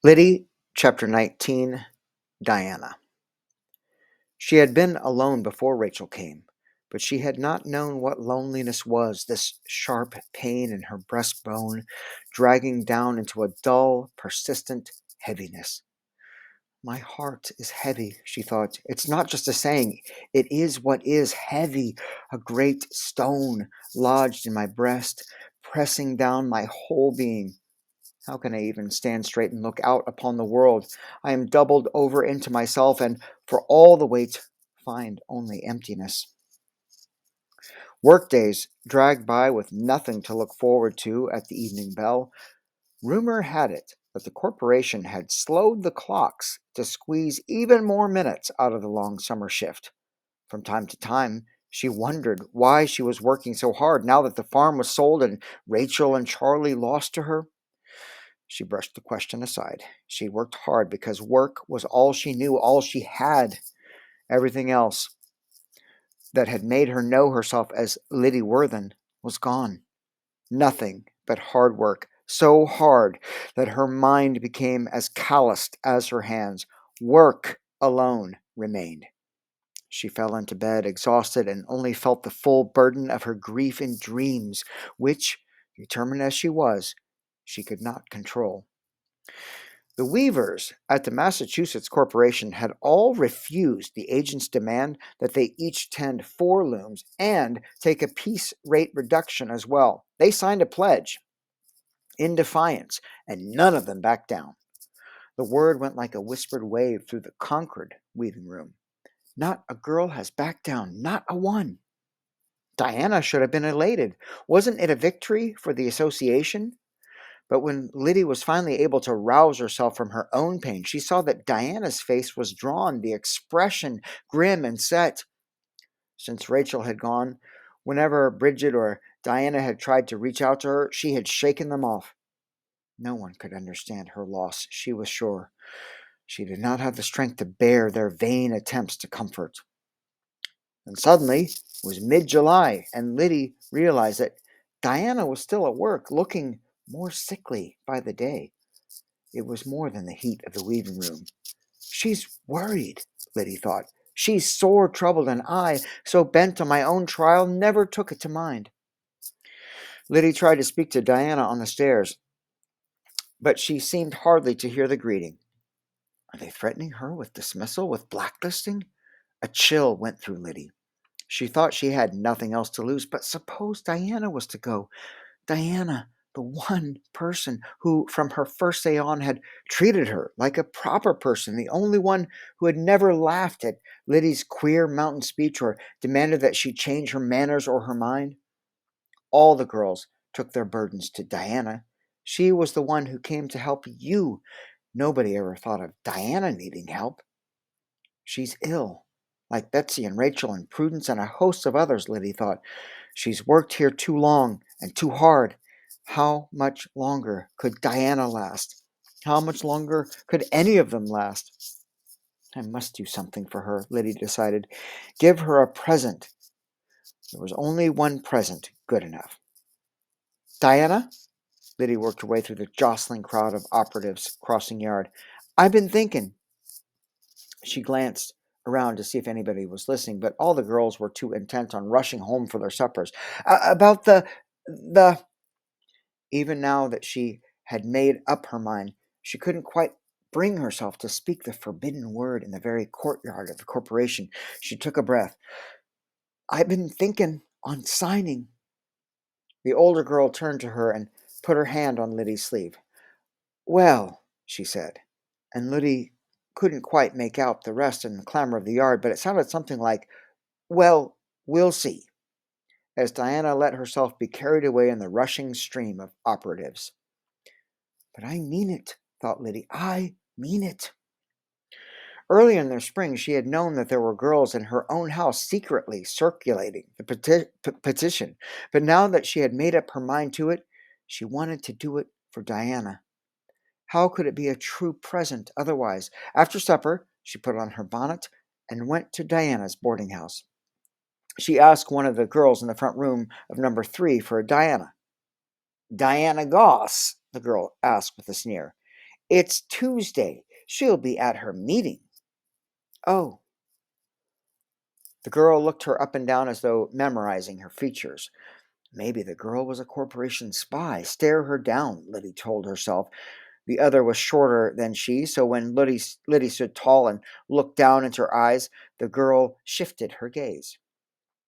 Lyddie, Chapter 19, Diana. She had been alone before Rachel came, but she had not known what loneliness was, this sharp pain in her breastbone, dragging down into a dull, persistent heaviness. My heart is heavy, she thought. It's not just a saying, it is what is heavy, a great stone lodged in my breast, pressing down my whole being. How can I even stand straight and look out upon the world? I am doubled over into myself, and for all the weight, find only emptiness. Workdays dragged by with nothing to look forward to at the evening bell. Rumor had it that the corporation had slowed the clocks to squeeze even more minutes out of the long summer shift. From time to time, she wondered why she was working so hard now that the farm was sold and Rachel and Charlie lost to her. She brushed the question aside. She worked hard because work was all she knew, all she had. Everything else that had made her know herself as Lyddie Worthen was gone. Nothing but hard work, so hard that her mind became as calloused as her hands. Work alone remained. She fell into bed exhausted and only felt the full burden of her grief in dreams, which, determined as she was, she could not control. The weavers at the Massachusetts Corporation had all refused the agent's demand that they each tend 4 looms and take a piece rate reduction as well. They signed a pledge in defiance, and none of them backed down. The word went like a whispered wave through the Concord weaving room. Not a girl has backed down, not a one. Diana should have been elated. Wasn't it a victory for the association? But when Lyddie was finally able to rouse herself from her own pain, she saw that Diana's face was drawn, the expression grim and set. Since Rachel had gone, whenever Bridget or Diana had tried to reach out to her, she had shaken them off. No one could understand her loss, she was sure. She did not have the strength to bear their vain attempts to comfort. And suddenly, it was mid-July, and Lyddie realized that Diana was still at work, looking more sickly by the day. It was more than the heat of the weaving room. She's worried, Lyddie thought. She's sore troubled, and I, so bent on my own trial, never took it to mind. Lyddie tried to speak to Diana on the stairs, but she seemed hardly to hear the greeting. Are they threatening her with dismissal, with blacklisting? A chill went through Lyddie. She thought she had nothing else to lose, but suppose Diana was to go. Diana, the one person who, from her first day on, had treated her like a proper person, the only one who had never laughed at Lyddie's queer mountain speech or demanded that she change her manners or her mind. All the girls took their burdens to Diana. She was the one who came to help you. Nobody ever thought of Diana needing help. She's ill, like Betsy and Rachel and Prudence and a host of others, Lyddie thought. She's worked here too long and too hard. How much longer could Diana last? How much longer could any of them last? I must do something for her, Lyddie decided. Give her a present. There was only one present good enough. Diana? Lyddie worked her way through the jostling crowd of operatives crossing yard. I've been thinking. She glanced around to see if anybody was listening, but all the girls were too intent on rushing home for their suppers. About the... Even now that she had made up her mind, she couldn't quite bring herself to speak the forbidden word in the very courtyard of the corporation. She took a breath. I've been thinking on signing. The older girl turned to her and put her hand on Lyddie's sleeve. Well, she said, and Lyddie couldn't quite make out the rest in the clamor of the yard, but it sounded something like, well, we'll see, as Diana let herself be carried away in the rushing stream of operatives. But I mean it, thought Lyddie. I mean it. Early in the spring, she had known that there were girls in her own house secretly circulating the petition, but now that she had made up her mind to it, she wanted to do it for Diana. How could it be a true present otherwise? After supper, she put on her bonnet and went to Diana's boarding house. She asked one of the girls in the front room of number 3 for Diana. Diana Goss, the girl asked with a sneer. It's Tuesday. She'll be at her meeting. Oh. The girl looked her up and down as though memorizing her features. Maybe the girl was a corporation spy. Stare her down, Lyddie told herself. The other was shorter than she, so when Lyddie stood tall and looked down into her eyes, the girl shifted her gaze.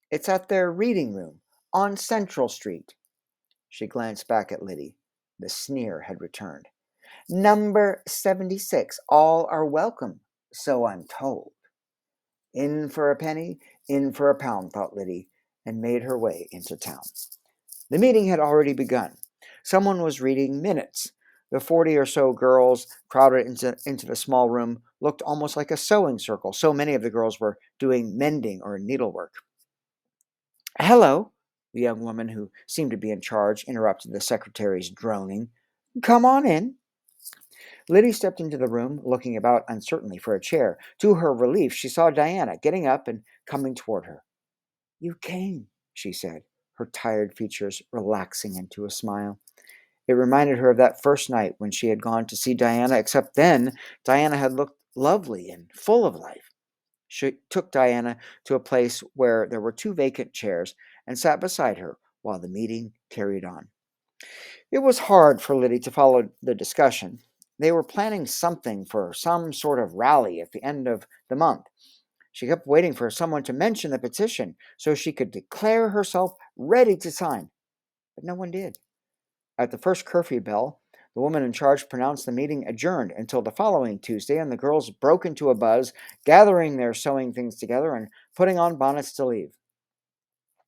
It's at their reading room on Central Street. She glanced back at Lyddie. The sneer had returned. Number 76. All are welcome, so I'm told. In for a penny, in for a pound, thought Lyddie, and made her way into town. The meeting had already begun. Someone was reading minutes. The 40 or so girls crowded into the small room looked almost like a sewing circle. So many of the girls were doing mending or needlework. Hello, the young woman who seemed to be in charge interrupted the secretary's droning. Come on in. Lyddie stepped into the room, looking about uncertainly for a chair. To her relief, she saw Diana getting up and coming toward her. You came, she said, her tired features relaxing into a smile. It reminded her of that first night when she had gone to see Diana, except then Diana had looked lovely and full of life. She took Diana to a place where there were 2 vacant chairs and sat beside her while the meeting carried on. It was hard for Lyddie to follow the discussion. They were planning something for some sort of rally at the end of the month. She kept waiting for someone to mention the petition so she could declare herself ready to sign, but no one did. At the first curfew bell, the woman in charge pronounced the meeting adjourned until the following Tuesday, and the girls broke into a buzz, gathering their sewing things together and putting on bonnets to leave.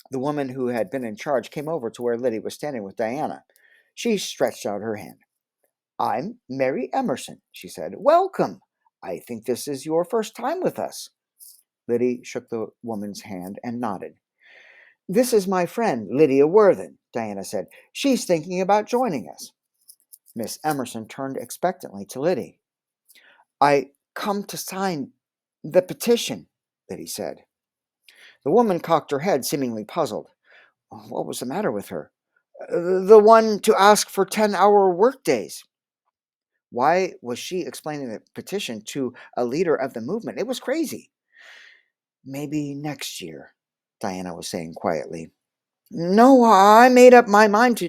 The woman who had been in charge came over to where Lyddie was standing with Diana. She stretched out her hand. I'm Mary Emerson, she said. Welcome. I think this is your first time with us. Lyddie shook the woman's hand and nodded. This is my friend, Lydia Worthen, Diana said. She's thinking about joining us. Miss Emerson turned expectantly to Lyddie. I come to sign the petition, Lyddie said. The woman cocked her head, seemingly puzzled. What was the matter with her? The one to ask for 10-hour workdays. Why was she explaining the petition to a leader of the movement? It was crazy. Maybe next year, Diana was saying quietly. No, I made up my mind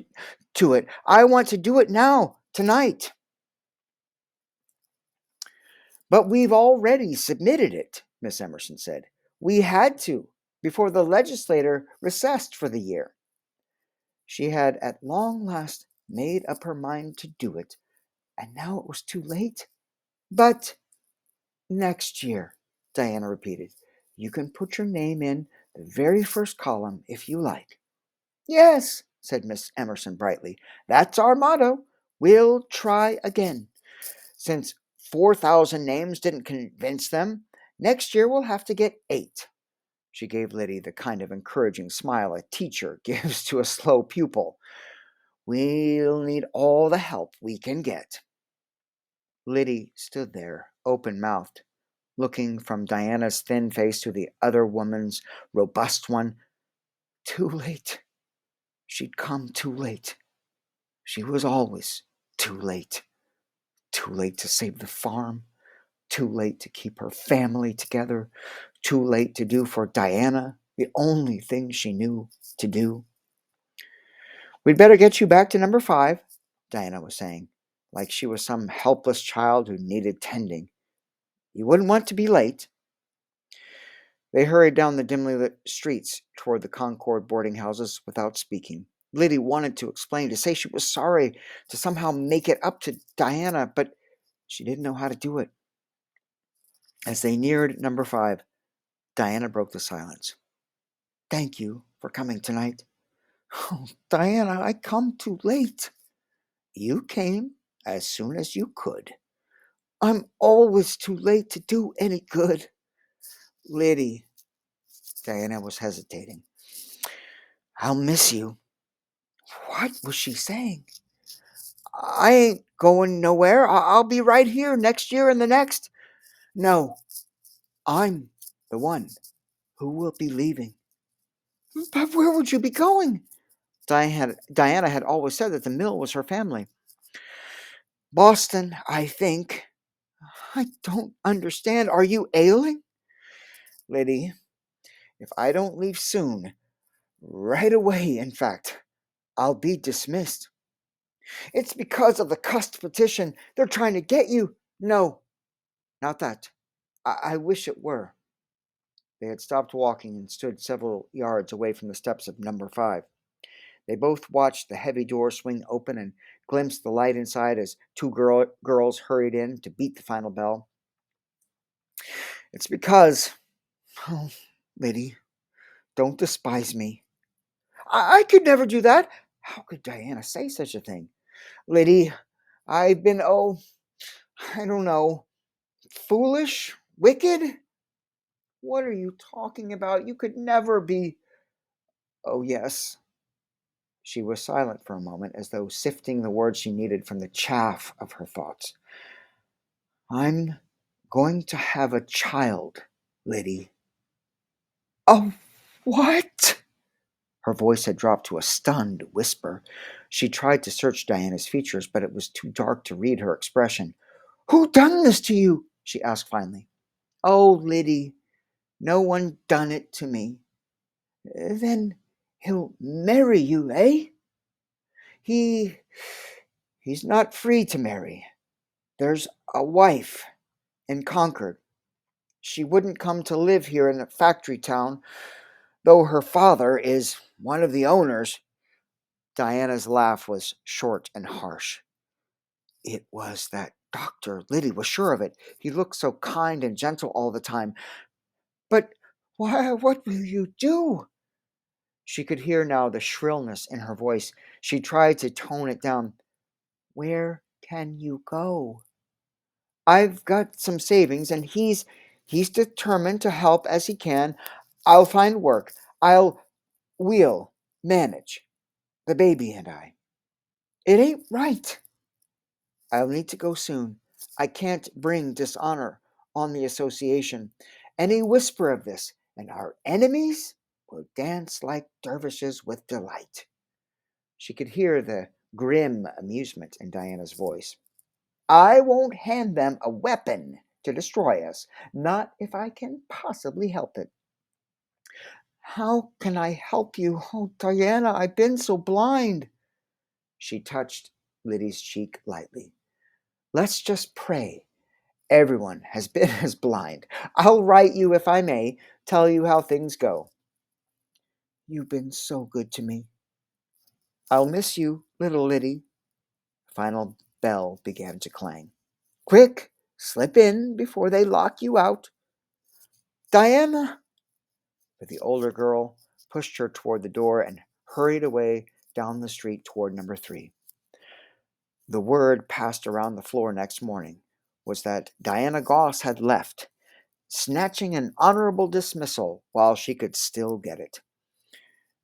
to it. I want to do it now, tonight. But we've already submitted it, Miss Emerson said. We had to, before the legislature recessed for the year. She had at long last made up her mind to do it, and now it was too late. But next year, Diana repeated. You can put your name in the very first column if you like. Yes, said Miss Emerson brightly. That's our motto. We'll try again. Since 4,000 names didn't convince them, next year we'll have to get 8. She gave Lyddie the kind of encouraging smile a teacher gives to a slow pupil. We'll need all the help we can get. Lyddie stood there, open-mouthed, looking from Diana's thin face to the other woman's robust one. Too late. She'd come too late. She was always too late. Too late to save the farm. Too late to keep her family together. Too late to do for Diana the only thing she knew to do. We'd better get you back to number 5, Diana was saying, like she was some helpless child who needed tending. You wouldn't want to be late. They hurried down the dimly lit streets toward the Concord boarding houses without speaking. Lyddie wanted to explain, to say she was sorry, to somehow make it up to Diana, but she didn't know how to do it. As they neared number 5, Diana broke the silence. Thank you for coming tonight. Oh, Diana, I come too late. You came as soon as you could. I'm always too late to do any good. Lyddie, Diana was hesitating. I'll miss you. What was she saying? I ain't going nowhere. I'll be right here next year and the next. No, I'm the one who will be leaving. But where would you be going? Diana had always said that the mill was her family. Boston, I think. I don't understand. Are you ailing? Lyddie, if I don't leave soon, right away, in fact, I'll be dismissed. It's because of the cussed petition. They're trying to get you. No, not that. I wish it were. They had stopped walking and stood several yards away from the steps of number 5. They both watched the heavy door swing open and glimpsed the light inside as two girls hurried in to beat the final bell. It's because, oh, Lyddie, don't despise me. I could never do that. How could Diana say such a thing? Lyddie, I've been, I don't know, foolish, wicked. What are you talking about? You could never be. Oh, yes. She was silent for a moment, as though sifting the words she needed from the chaff of her thoughts. I'm going to have a child, Lyddie. Oh, what? Her voice had dropped to a stunned whisper. She tried to search Diana's features, but it was too dark to read her expression. Who done this to you? She asked finally. Oh, Lyddie, no one done it to me. Then he'll marry you, eh? He's not free to marry. There's a wife in Concord. She wouldn't come to live here in a factory town, though her father is one of the owners. Diana's laugh was short and harsh. It was that doctor. Lyddie was sure of it. He looked so kind and gentle all the time. But why, what will you do? She could hear now the shrillness in her voice. She tried to tone it down. Where can you go? I've got some savings, and he's determined to help as he can. I'll find work. We'll manage, the baby and I. It ain't right. I'll need to go soon. I can't bring dishonor on the association. Any whisper of this, and our enemies will dance like dervishes with delight. She could hear the grim amusement in Diana's voice. I won't hand them a weapon to destroy us, not if I can possibly help it. How can I help you? Oh, Diana, I've been so blind. She touched Lyddie's cheek lightly. Let's just pray. Everyone has been as blind. I'll write you, if I may, tell you how things go. You've been so good to me. I'll miss you, little Lyddie. The final bell began to clang. Quick, slip in before they lock you out. Diana! But the older girl pushed her toward the door and hurried away down the street toward number 3. The word passed around the floor next morning was that Diana Goss had left, snatching an honorable dismissal while she could still get it.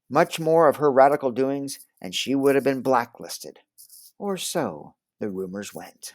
Much more of her radical doings, and she would have been blacklisted. Or so the rumors went.